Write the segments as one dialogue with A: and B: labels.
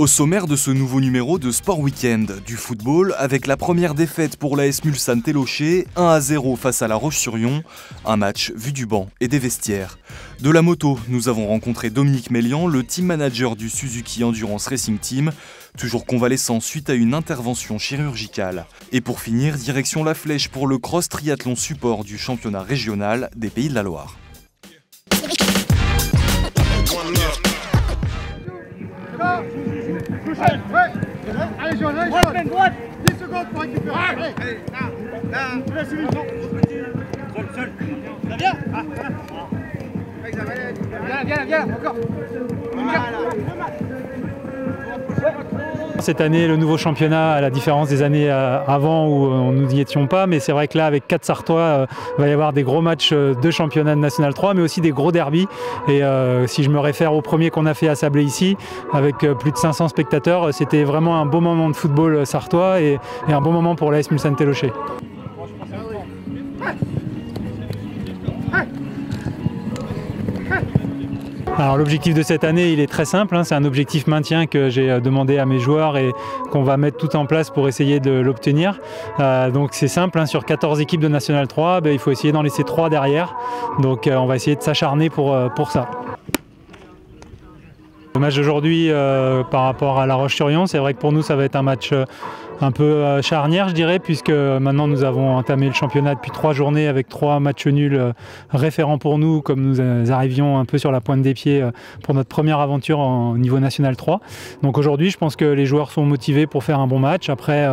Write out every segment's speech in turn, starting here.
A: Au sommaire de ce nouveau numéro de Sport Weekend, du football avec la première défaite pour l'AS Mulsanne Télocher, 1-0 face à La Roche-sur-Yon, un match vu du banc et des vestiaires. De la moto, nous avons rencontré Dominique Mélian, le team manager du Suzuki Endurance Racing Team, toujours convalescent suite à une intervention chirurgicale. Et pour finir, direction La Flèche pour le cross triathlon support du championnat régional des Pays de la Loire.
B: Allez, Joël, allez, Joël. 10 secondes pour récupérer. Allez, là. Seul. Ça vient? Viens, encore.
C: Cette année, le nouveau championnat, à la différence des années avant où nous n'y étions pas, mais c'est vrai que là, avec 4 Sartois, il va y avoir des gros matchs de championnat de National 3, mais aussi des gros derbys. Et si je me réfère au premier qu'on a fait à Sablé ici, avec plus de 500 spectateurs, c'était vraiment un beau moment de football sartois et un bon moment pour l'AS Mulsanne Télocher. Alors l'objectif de cette année, il est très simple, c'est un objectif maintien que j'ai demandé à mes joueurs et qu'on va mettre tout en place pour essayer de l'obtenir. Donc c'est simple, sur 14 équipes de National 3, il faut essayer d'en laisser 3 derrière. Donc on va essayer de s'acharner pour ça. Le match d'aujourd'hui par rapport à La Roche-sur-Yon, c'est vrai que pour nous ça va être un match un peu charnière, je dirais, puisque maintenant nous avons entamé le championnat depuis 3 journées avec 3 matchs nuls référents pour nous, comme nous arrivions un peu sur la pointe des pieds pour notre première aventure au niveau National 3. Donc aujourd'hui, je pense que les joueurs sont motivés pour faire un bon match. Après,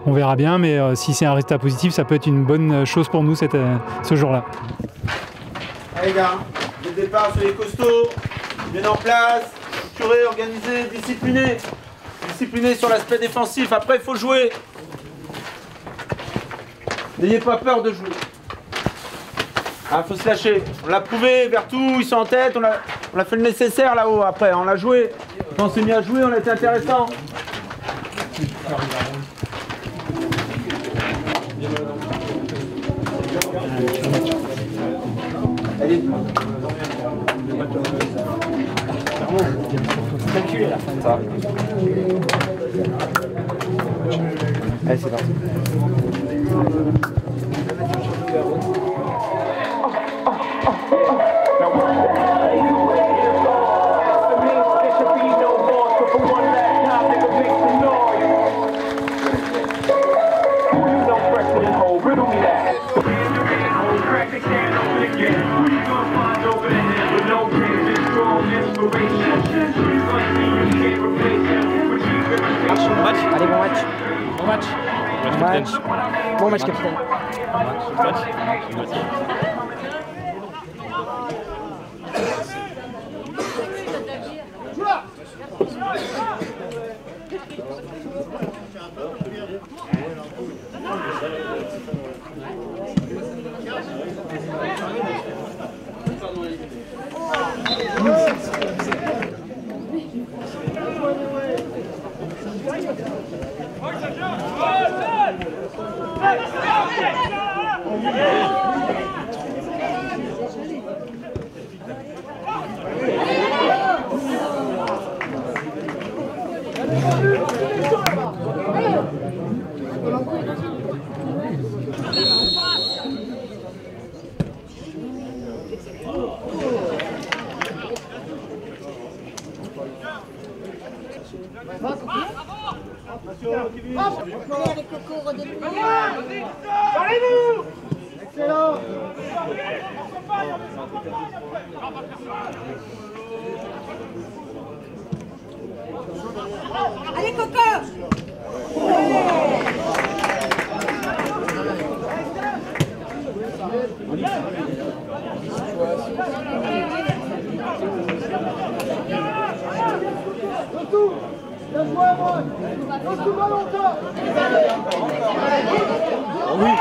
C: on verra bien, mais si c'est un résultat positif, ça peut être une bonne chose pour nous ce jour-là.
D: Allez gars, dès le départ, soyez costauds, bien en place, structurés, organisés, disciplinés. Discipliné sur l'aspect défensif, après il faut jouer. N'ayez pas peur de jouer. Il faut se lâcher. On l'a prouvé, Vertou, ils sont en tête, on a fait le nécessaire là-haut après, on l'a joué. Quand on s'est mis à jouer, on a été intéressant. Allez. Ça. Allez, c'est parti.
E: Allez, bon match. Bon match, capitaine.
F: Allez, Coco, redéploie.
B: Parlez-vous. Excellent.
F: Allez, Coco.
B: Retour. Laisse-moi à moi. Retour longtemps.
D: Oui.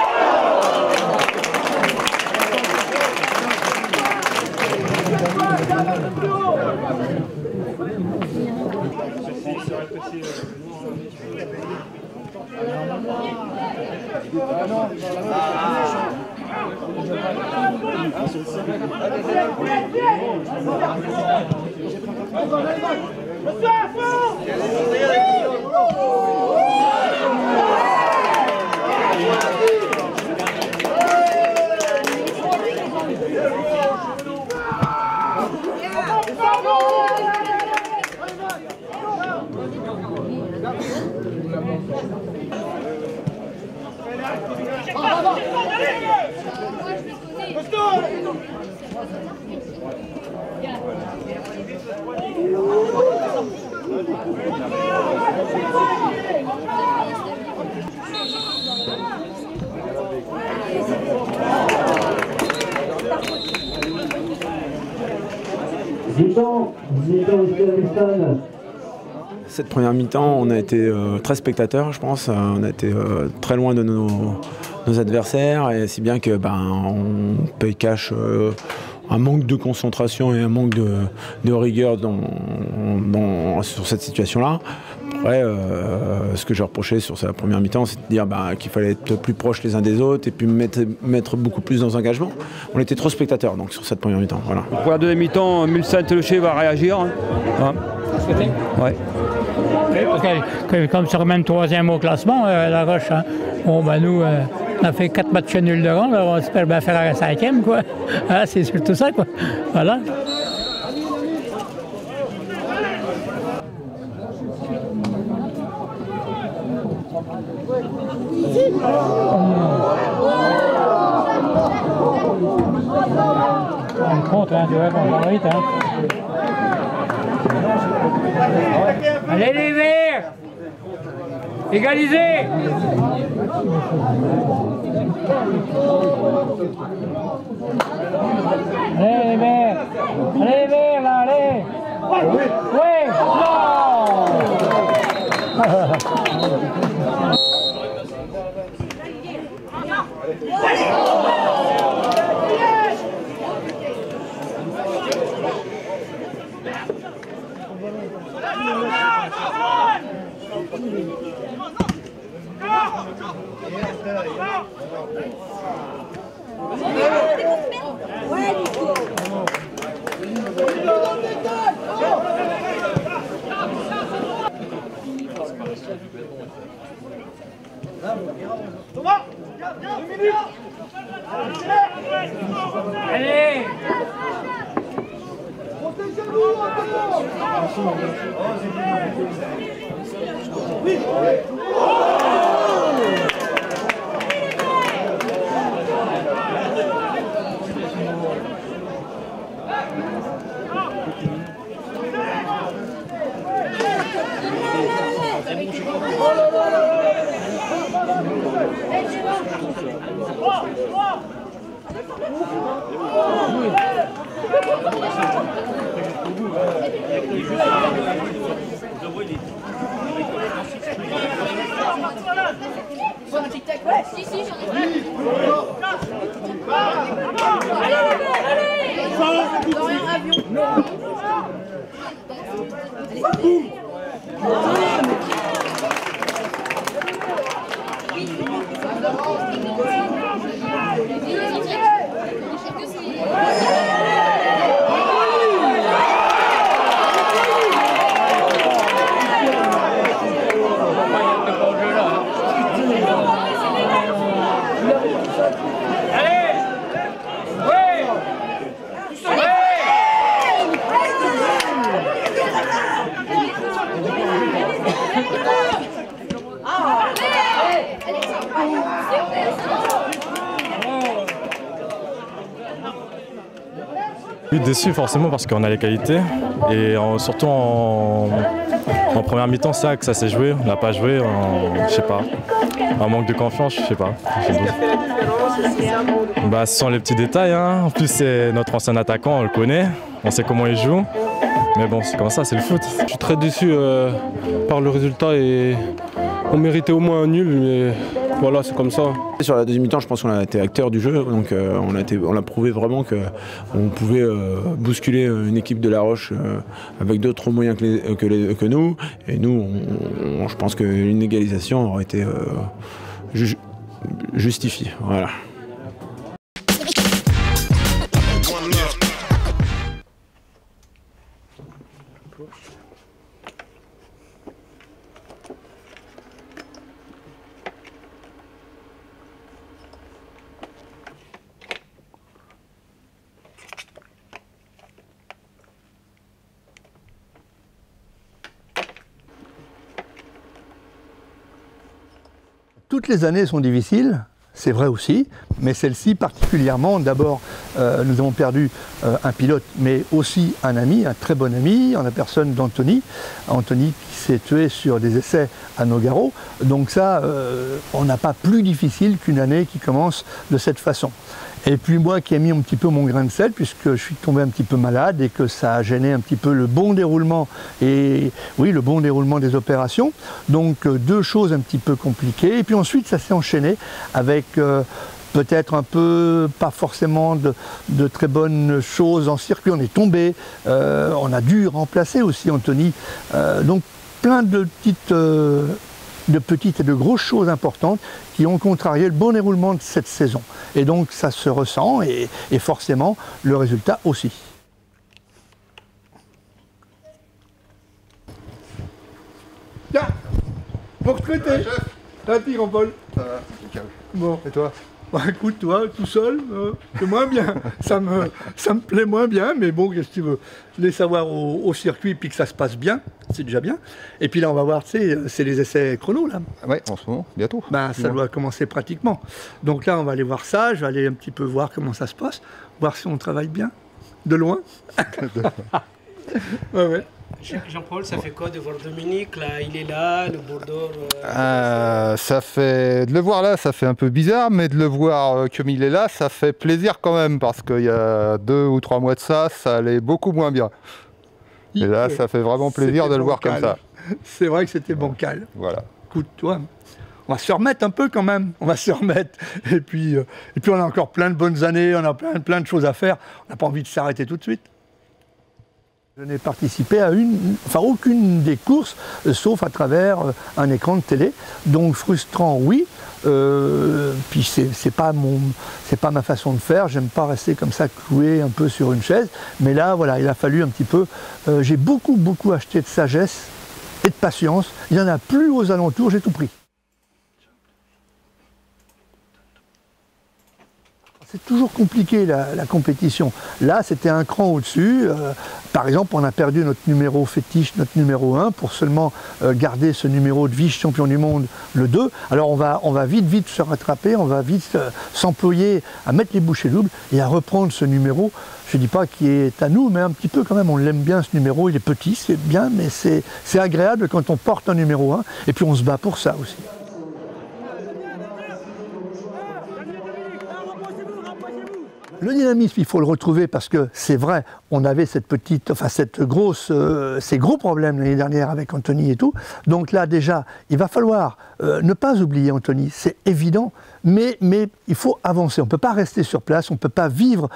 E: Cette première mi-temps, on a été très spectateurs, je pense. On a été très loin de nos adversaires, et si bien que on paye cash un manque de concentration et un manque de rigueur sur cette situation-là. Après, ce que j'ai reproché sur sa première mi-temps, c'est de dire qu'il fallait être plus proches les uns des autres et puis mettre beaucoup plus dans l'engagement. On était trop spectateurs donc, sur cette première mi-temps. Voilà.
G: Pour la deuxième mi-temps, Mulsanne-Télocher va réagir. Hein. Ouais.
H: Comme sur même troisième au classement, La Roche, hein. Bon, nous, on a fait 4 matchs nuls de rang, on espère bien faire la 5e, quoi. Ah, c'est surtout ça, quoi. Voilà. On compte, hein, tu vois, on va vite, hein. Allez les Verts! Égalisez! Allez les Verts! Allez les Verts là, allez! Oui!
B: Thomas, 2 minutes.
H: Allez!
F: Si, j'en ai plein. Allez, allez. Dans un avion.
I: Déçu forcément parce qu'on a les qualités et surtout en première mi-temps ça s'est joué, on n'a pas joué, je sais pas, un manque de confiance, je sais pas. Ce sont les petits détails, hein. En plus c'est notre ancien attaquant, on le connaît, on sait comment il joue, mais bon c'est comme ça, c'est le foot.
J: Je suis très déçu par le résultat et on méritait au moins un nul, mais voilà, c'est comme ça.
E: Sur la deuxième mi-temps, je pense qu'on a été acteurs du jeu, donc on a prouvé vraiment qu'on pouvait bousculer une équipe de La Roche avec d'autres moyens que nous. Et nous, je pense qu'une égalisation aurait été justifiée. Voilà.
K: toutes les années sont difficiles, c'est vrai aussi, mais celle-ci particulièrement. D'abord, nous avons perdu un pilote, mais aussi un ami, un très bon ami, en la personne d'Anthony. Anthony qui s'est tué sur des essais à Nogaro. Donc ça, on n'a pas plus difficile qu'une année qui commence de cette façon. Et puis moi qui ai mis un petit peu mon grain de sel, puisque je suis tombé un petit peu malade et que ça a gêné un petit peu le bon déroulement, et oui, le bon déroulement des opérations. Donc deux choses un petit peu compliquées. Et puis ensuite ça s'est enchaîné avec peut-être un peu, pas forcément de très bonnes choses en circuit. On est tombé, on a dû remplacer aussi Anthony. Donc plein de petites et de grosses choses importantes qui ont contrarié le bon déroulement de cette saison. Et donc ça se ressent et forcément le résultat aussi. Tiens, pour traiter, un tir en vol. Bon, et toi? Bah, écoute, toi, tout seul, c'est moins bien. ça me plaît moins bien, mais bon, qu'est-ce que tu veux? Les savoir au circuit, puis que ça se passe bien, c'est déjà bien. Et puis là, on va voir, tu sais, c'est les essais chrono, là.
L: Ouais, en ce moment, bientôt.
K: Bah, ça doit commencer pratiquement. Donc là, on va aller voir ça, je vais aller un petit peu voir comment ça se passe, voir si on travaille bien, de loin. Ouais, ouais.
M: Jean-Paul, ça fait quoi de voir Dominique, là, il est là, le Bordeaux
L: ça fait, de le voir là, ça fait un peu bizarre, mais de le voir comme il est là, ça fait plaisir quand même, parce qu'il y a 2 ou 3 mois de ça, ça allait beaucoup moins bien. Et là, ça fait vraiment plaisir de le voir comme ça.
K: C'est vrai que c'était bancal.
L: Voilà.
K: Écoute, toi, on va se remettre un peu quand même, on va se remettre. Et puis on a encore plein de bonnes années, on a plein de choses à faire, on n'a pas envie de s'arrêter tout de suite. Je n'ai participé à aucune des courses, sauf à travers un écran de télé. Donc frustrant, oui. Puis c'est pas ma façon de faire. J'aime pas rester comme ça cloué un peu sur une chaise. Mais là, voilà, il a fallu un petit peu. J'ai beaucoup acheté de sagesse et de patience. Il n'y en a plus aux alentours. J'ai tout pris. C'est toujours compliqué la compétition. Là, c'était un cran au-dessus. Par exemple, on a perdu notre numéro fétiche, notre numéro 1, pour seulement garder ce numéro de vice-champion du monde, le 2. Alors on va vite se rattraper, on va vite s'employer à mettre les bouchées doubles et à reprendre ce numéro. Je ne dis pas qu'il est à nous, mais un petit peu quand même, on l'aime bien ce numéro. Il est petit, c'est bien, mais c'est agréable quand on porte un numéro 1. Et puis on se bat pour ça aussi. Le dynamisme, il faut le retrouver parce que c'est vrai, on avait ces gros problèmes l'année dernière avec Anthony et tout. Donc là, déjà, il va falloir ne pas oublier Anthony, c'est évident, mais il faut avancer. On ne peut pas rester sur place, on ne peut pas vivre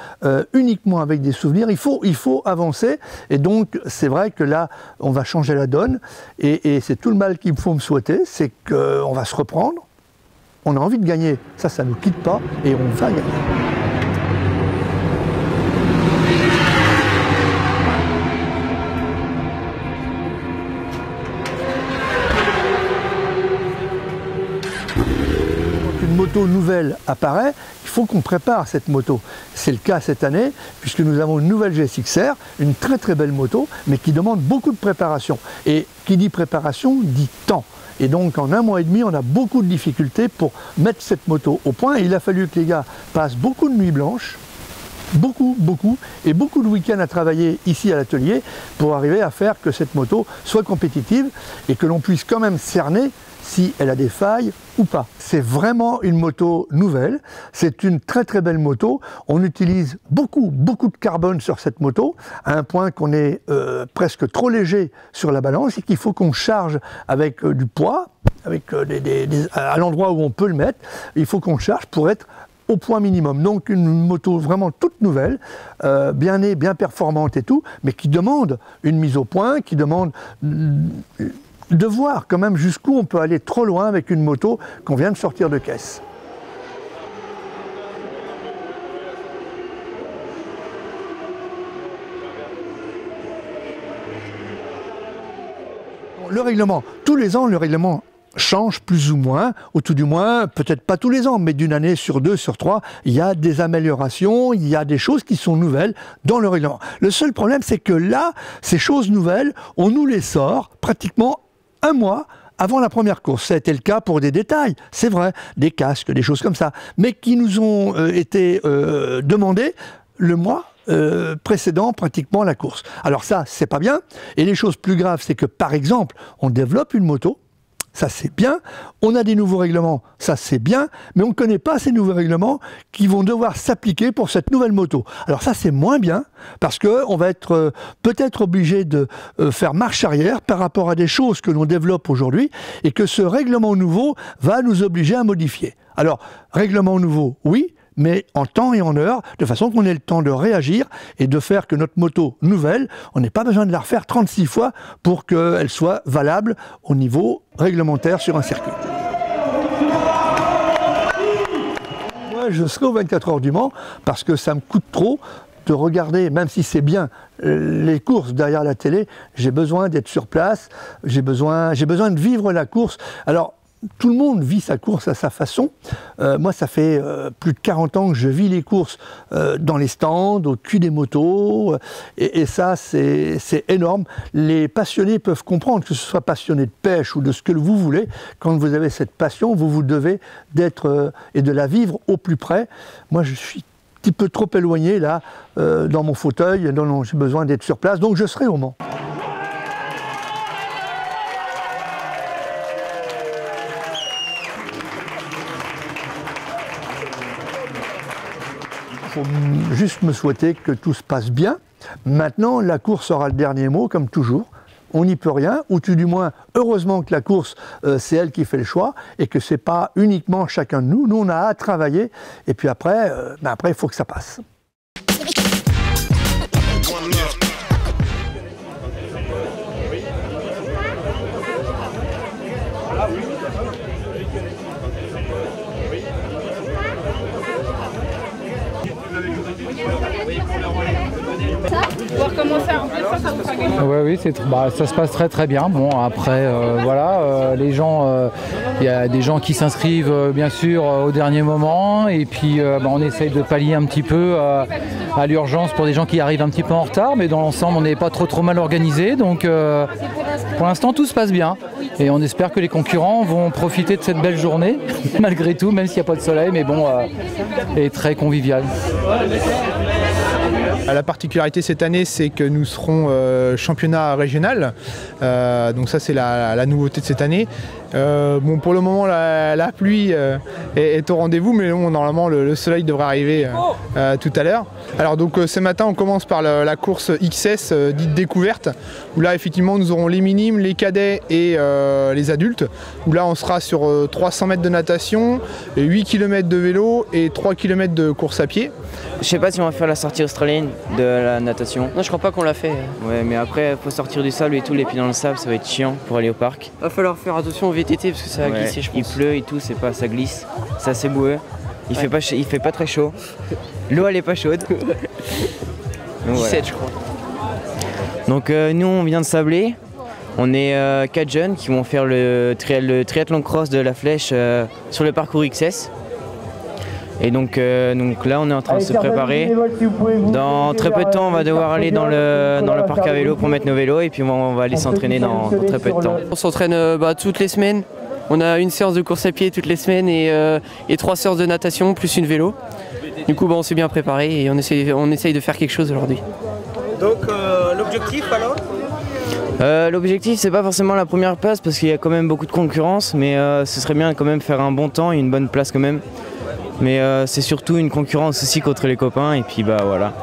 K: uniquement avec des souvenirs, il faut avancer. Et donc, c'est vrai que là, on va changer la donne. Et c'est tout le mal qu'il faut me souhaiter, c'est qu'on va se reprendre. On a envie de gagner, ça ne nous quitte pas et on va gagner. Moto nouvelle apparaît, il faut qu'on prépare cette moto. C'est le cas cette année, puisque nous avons une nouvelle GSX-R, une très belle moto, mais qui demande beaucoup de préparation. Et qui dit préparation, dit temps. Et donc en 1 mois et demi, on a beaucoup de difficultés pour mettre cette moto au point. Et il a fallu que les gars passent beaucoup de nuits blanches, beaucoup, et beaucoup de week-ends à travailler ici à l'atelier pour arriver à faire que cette moto soit compétitive et que l'on puisse quand même cerner si elle a des failles ou pas. C'est vraiment une moto nouvelle, c'est une très belle moto. On utilise beaucoup de carbone sur cette moto, à un point qu'on est presque trop léger sur la balance et qu'il faut qu'on charge avec du poids, avec à l'endroit où on peut le mettre, il faut qu'on charge pour être au point minimum. Donc une moto vraiment toute nouvelle, bien née, bien performante et tout, mais qui demande une mise au point, qui demande de voir quand même jusqu'où on peut aller trop loin avec une moto qu'on vient de sortir de caisse. Le règlement, tous les ans, le règlement change plus ou moins, ou tout du moins, peut-être pas tous les ans, mais d'une année sur 2, sur 3, il y a des améliorations, il y a des choses qui sont nouvelles dans le règlement. Le seul problème, c'est que là, ces choses nouvelles, on nous les sort pratiquement 1 mois avant la première course. Ça a été le cas pour des détails, c'est vrai, des casques, des choses comme ça, mais qui nous ont été demandés le mois précédent pratiquement la course. Alors ça, c'est pas bien. Et les choses plus graves, c'est que par exemple, on développe une moto, ça c'est bien, on a des nouveaux règlements, ça c'est bien, mais on ne connaît pas ces nouveaux règlements qui vont devoir s'appliquer pour cette nouvelle moto. Alors ça c'est moins bien, parce qu'on va être peut-être obligé de faire marche arrière par rapport à des choses que l'on développe aujourd'hui, et que ce règlement nouveau va nous obliger à modifier. Alors, règlement nouveau, oui, mais en temps et en heure, de façon qu'on ait le temps de réagir et de faire que notre moto nouvelle, on n'ait pas besoin de la refaire 36 fois pour qu'elle soit valable au niveau réglementaire sur un circuit. Moi, je serai aux 24 heures du Mans parce que ça me coûte trop de regarder, même si c'est bien, les courses derrière la télé. J'ai besoin d'être sur place, j'ai besoin de vivre la course. Alors, tout le monde vit sa course à sa façon. Moi, ça fait plus de 40 ans que je vis les courses dans les stands, au cul des motos. Et ça, c'est énorme. Les passionnés peuvent comprendre, que ce soit passionné de pêche ou de ce que vous voulez. Quand vous avez cette passion, vous devez d'être et de la vivre au plus près. Moi, je suis un petit peu trop éloigné, là, dans mon fauteuil. Non, j'ai besoin d'être sur place. Donc, je serai au Mans. Il faut juste me souhaiter que tout se passe bien. Maintenant, la course aura le dernier mot, comme toujours. On n'y peut rien, ou tout du moins, heureusement que la course, c'est elle qui fait le choix, et que ce n'est pas uniquement chacun de nous. Nous, on a à travailler, et puis après, il faut que ça passe.
F: Pouvoir commencer à remplir ça vous fera gagner.
N: Oui, ça se passe très très bien. Bon, après, voilà, les gens, il y a des gens qui s'inscrivent bien sûr au dernier moment, et puis on essaye de pallier un petit peu à l'urgence pour des gens qui arrivent un petit peu en retard, mais dans l'ensemble, on n'est pas trop mal organisé, donc pour l'instant, tout se passe bien. Et on espère que les concurrents vont profiter de cette belle journée, malgré tout, même s'il n'y a pas de soleil, mais bon, et très convivial.
O: La particularité cette année, c'est que nous serons championnat régional, donc ça c'est la nouveauté de cette année. Bon, pour le moment la pluie est au rendez-vous, mais bon, normalement le soleil devrait arriver tout à l'heure. Alors donc ce matin on commence par la course XS dite découverte, où là effectivement nous aurons les minimes, les cadets et les adultes, où là on sera sur 300 mètres de natation, 8 km de vélo et 3 km de course à pied.
P: Je sais pas si on va faire la sortie australienne de la natation.
Q: Non, je crois pas qu'on l'a fait.
P: Ouais, mais après, faut sortir du sable et tout, les pieds dans le sable, ça va être chiant pour aller au parc.
Q: Va falloir faire attention au VTT parce que ça va glisser, je pense.
P: Il pleut et tout, ça glisse, c'est assez boueux. Il fait pas très chaud. L'eau, elle est pas chaude. Donc,
Q: 17, voilà. Je crois.
P: Donc nous, on vient de Sablé. On est 4 jeunes qui vont faire le triathlon cross de la Flèche sur le parcours XS. Et donc là, on est en train de se préparer. Dans très peu de temps, on va devoir aller dans le parc à vélo pour mettre nos vélos, et puis on va aller s'entraîner dans très peu de temps.
Q: On s'entraîne toutes les semaines. On a une séance de course à pied toutes les semaines et 3 séances de natation plus une vélo. Du coup, on s'est bien préparé et on essaye de faire quelque chose aujourd'hui.
M: Donc l'objectif alors
P: L'objectif, c'est pas forcément la première place parce qu'il y a quand même beaucoup de concurrence, mais ce serait bien quand même faire un bon temps et une bonne place quand même. Mais c'est surtout une concurrence aussi contre les copains, et puis voilà.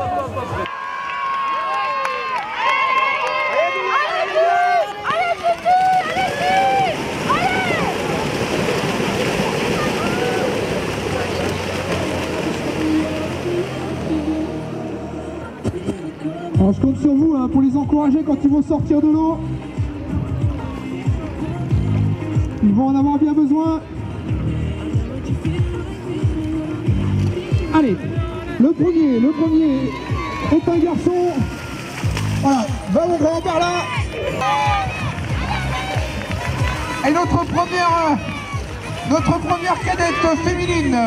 B: Alors je compte sur vous pour les encourager quand ils vont sortir de l'eau. Ils vont en avoir bien besoin. Allez, le premier est un garçon. Voilà, va mon grand par là. Et notre première cadette féminine,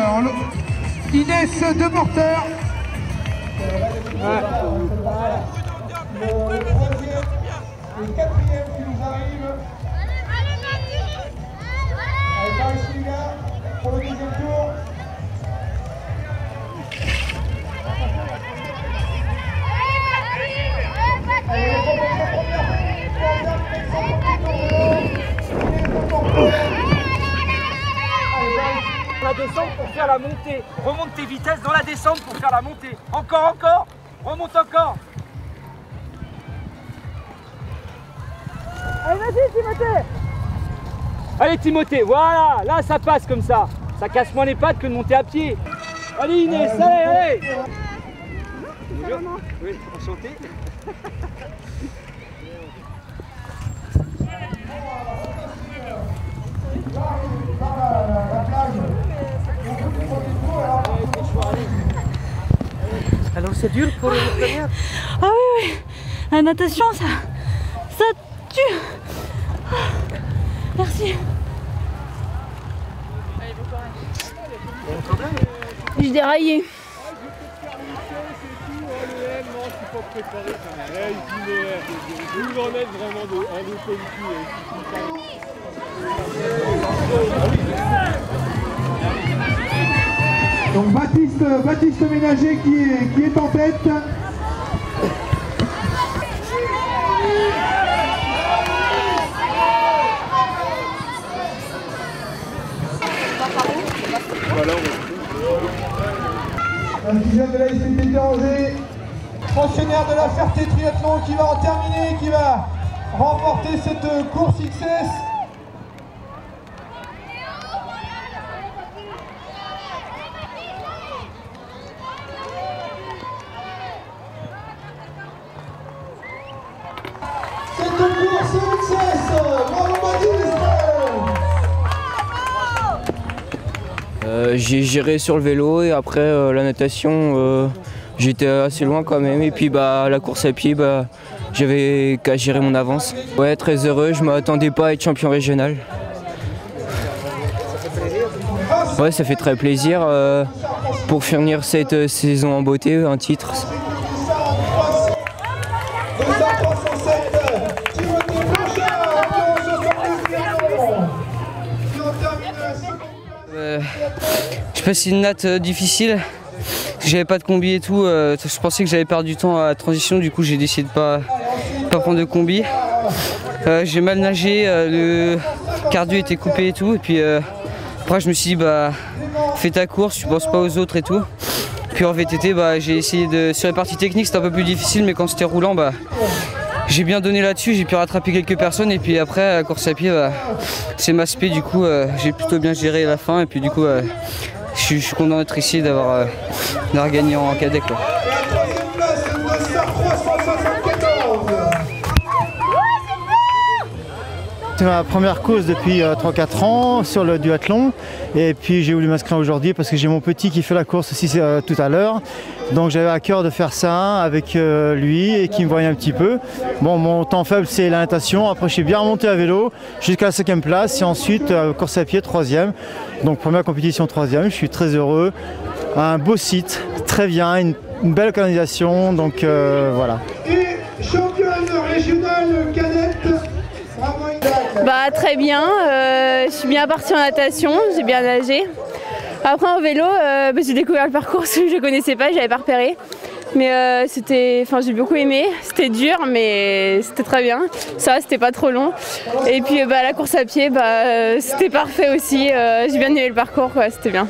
B: Inès de Porter. Le quatrième qui nous arrive. pour le deuxième tour.
R: La descente pour faire la montée. Remonte tes vitesses dans la descente pour faire la montée. Encore, encore. Remonte encore. Allez, vas-y Timothée. Allez Timothée, voilà. Là ça passe comme ça. Ça casse moins les pattes que de monter à pied. Allez Inès, allez, allez. Oui, enchanté.
S: Alors c'est dur pour les premières?
F: Ah oui, oui, la natation, ça tue. Merci. J'ai déraillé.
B: Donc Baptiste Ménager qui est en tête. Un dixième de la SPT Angers, pensionnaire de la Ferté Triathlon qui va en terminer, qui va remporter cette course XS. Cette course XS, bravo Baptiste.
Q: J'ai géré sur le vélo et après la natation, j'étais assez loin quand même. Et puis la course à pied, j'avais qu'à gérer mon avance. Ouais, très heureux, je m'attendais pas à être champion régional. Ouais, ça fait très plaisir pour finir cette saison en beauté, un titre.
T: Je passais une natte difficile, j'avais pas de combi et tout, je pensais que j'avais perdu du temps à la transition, du coup j'ai décidé de pas prendre de combi. J'ai mal nagé, le cardio était coupé et tout, et puis après je me suis dit fais ta course, tu penses pas aux autres et tout. Puis en VTT j'ai essayé de, sur les parties techniques c'était un peu plus difficile, mais quand c'était roulant j'ai bien donné là-dessus, j'ai pu rattraper quelques personnes, et puis après la course à pied c'est ma spé, du coup j'ai plutôt bien géré la fin, et puis du coup je suis content d'être ici, d'avoir gagné en cadet quoi.
U: C'est ma première course depuis 3-4 ans sur le duathlon, et puis j'ai voulu m'inscrire aujourd'hui parce que j'ai mon petit qui fait la course aussi tout à l'heure, donc j'avais à cœur de faire ça avec lui et qui me voyait un petit peu. Bon, mon temps faible c'est la natation, après je suis bien remonté à vélo jusqu'à la 5e place et ensuite course à pied 3e, donc première compétition 3e, je suis très heureux, un beau site, très bien, une belle organisation, donc voilà.
B: Et championne régionale cadette.
F: Très bien, je suis bien partie en natation, j'ai bien nagé. Après en vélo, j'ai découvert le parcours que je ne connaissais pas, je n'avais pas repéré. Mais j'ai beaucoup aimé, c'était dur mais c'était très bien, ça c'était pas trop long. Et puis la course à pied, c'était parfait aussi, j'ai bien aimé le parcours, c'était bien.